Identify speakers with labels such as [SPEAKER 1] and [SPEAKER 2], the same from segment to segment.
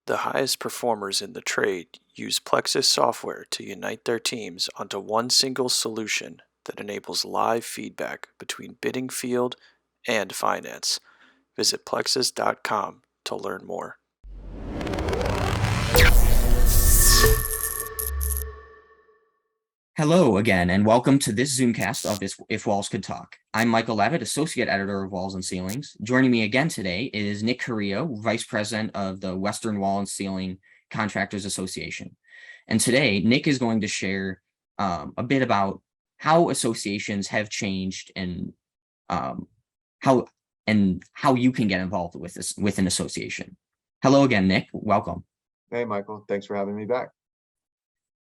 [SPEAKER 1] The highest performers in the trade use Plexus software to unite their teams onto one single solution that enables live feedback between bidding field and finance. Visit plexus.com to learn more.
[SPEAKER 2] Hello again, and welcome to this Zoomcast of If Walls Could Talk. I'm Michael Levitt, Associate Editor of Walls and Ceilings. Joining me again today is Nick Carrillo, Vice President of the Western Wall and Ceiling Contractors Association. And today, Nick is going to share a bit about how associations have changed and how you can get involved with an association. Hello again, Nick. Welcome.
[SPEAKER 3] Hey, Michael. Thanks for having me back.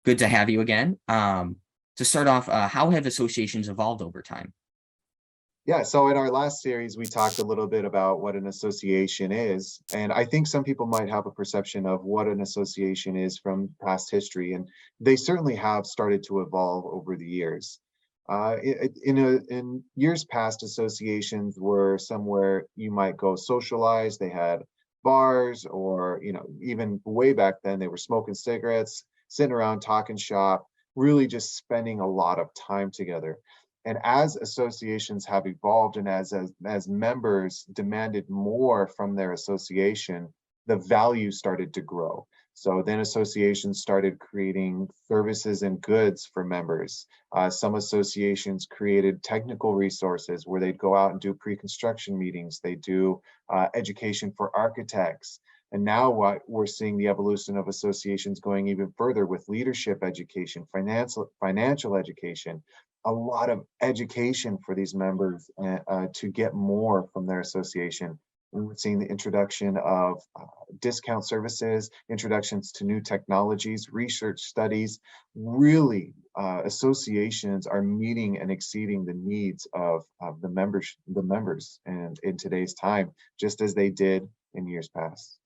[SPEAKER 2] Good to have you again. To start off, how have associations evolved over time?
[SPEAKER 3] Yeah, so in our last series, we talked a little bit about what an association is. And I think some people might have a perception of what an association is from past history. And they certainly have started to evolve over the years. In years past, associations were somewhere you might go socialize. They had bars, or even way back then, they were smoking cigarettes, sitting around talking shop, really just spending a lot of time together. And as associations have evolved, and as members demanded more from their association, the value started to grow. So then associations started creating services and goods for members. Some associations created technical resources where they'd go out and do pre-construction meetings. They do education for architects. And now what we're seeing, the evolution of associations going even further with leadership education, financial education, a lot of education for these members to get more from their association. And we're seeing the introduction of discount services, introductions to new technologies, research studies. Really, associations are meeting and exceeding the needs of the members, and in today's time, just as they did in years past.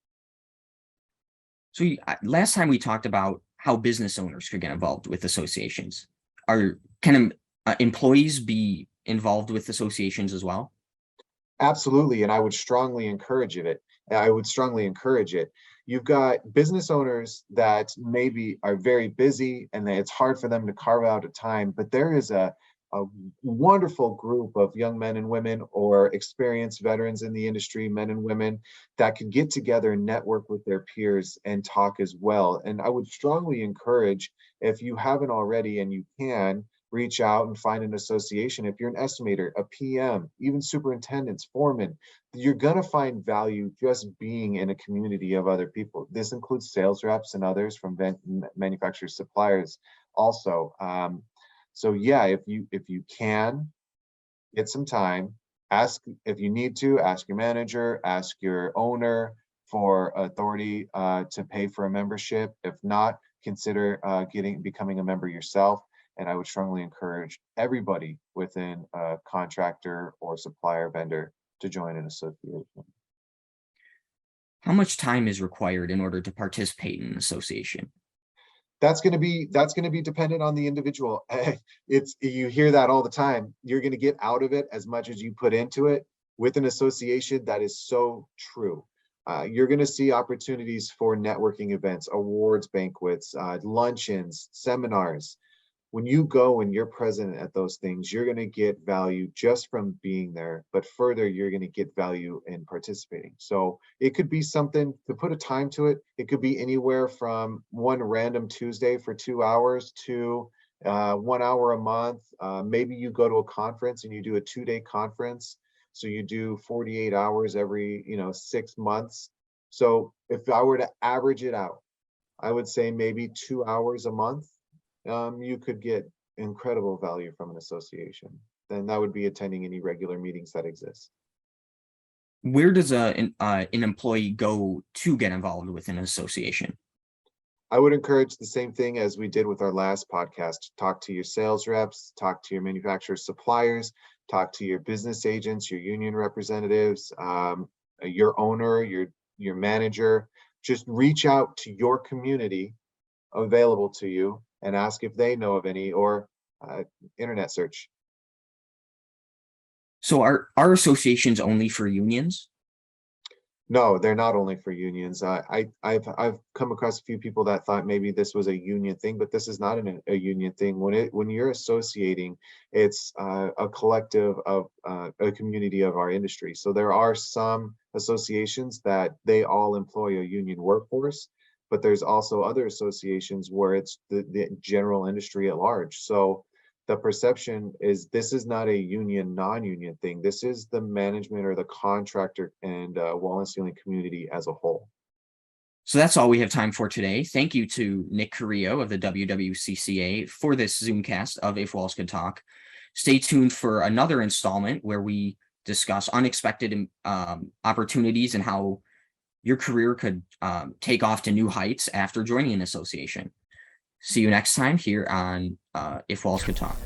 [SPEAKER 2] So last time we talked about how business owners could get involved with associations. Can employees be involved with associations as well?
[SPEAKER 3] Absolutely, and I would strongly encourage it. You've got business owners that maybe are very busy and it's hard for them to carve out a time, but there is a wonderful group of young men and women, or experienced veterans in the industry, men and women, that can get together and network with their peers and talk as well. And I would strongly encourage, if you haven't already and you can, reach out and find an association. If you're an estimator, a PM, even superintendents, foremen, you're going to find value just being in a community of other people. This includes sales reps and others from manufacturers, suppliers also. So yeah, if you can get some time, ask, if you need to, ask your manager, ask your owner for authority to pay for a membership. If not, consider becoming a member yourself. And I would strongly encourage everybody within a contractor or supplier vendor to join an association.
[SPEAKER 2] How much time is required in order to participate in an association?
[SPEAKER 3] That's going to be dependent on the individual. You hear that all the time. You're going to get out of it as much as you put into it. With an association, that is so true. You're going to see opportunities for networking events, awards, banquets, luncheons, seminars. When you go and you're present at those things, you're going to get value just from being there, but further, you're going to get value in participating. So it could be something to put a time to it. It could be anywhere from one random Tuesday for 2 hours to 1 hour a month. Maybe you go to a conference and you do a 2-day conference. So you do 48 hours every 6 months. So if I were to average it out, I would say maybe 2 hours a month. You could get incredible value from an association. Then that would be attending any regular meetings that exist.
[SPEAKER 2] Where does an employee go to get involved with an association?
[SPEAKER 3] I would encourage the same thing as we did with our last podcast. Talk to your sales reps, talk to your manufacturers, suppliers, talk to your business agents, your union representatives, your owner, your manager. Just reach out to your community available to you and ask if they know of any, or internet search.
[SPEAKER 2] So are associations only for unions?
[SPEAKER 3] No, they're not only for unions. I've come across a few people that thought maybe this was a union thing, but this is not a union thing. When you're associating, it's a collective of a community of our industry. So there are some associations that they all employ a union workforce, but there's also other associations where it's the general industry at large. So the perception is this is not a union, non-union thing. This is the management or the contractor and wall and ceiling community as a whole.
[SPEAKER 2] So that's all we have time for today. Thank you to Nick Carrillo of the WWCCA for this Zoomcast of If Walls Could Talk. Stay tuned for another installment where we discuss unexpected opportunities and how your career could take off to new heights after joining an association. See you next time here on If Walls Could Talk.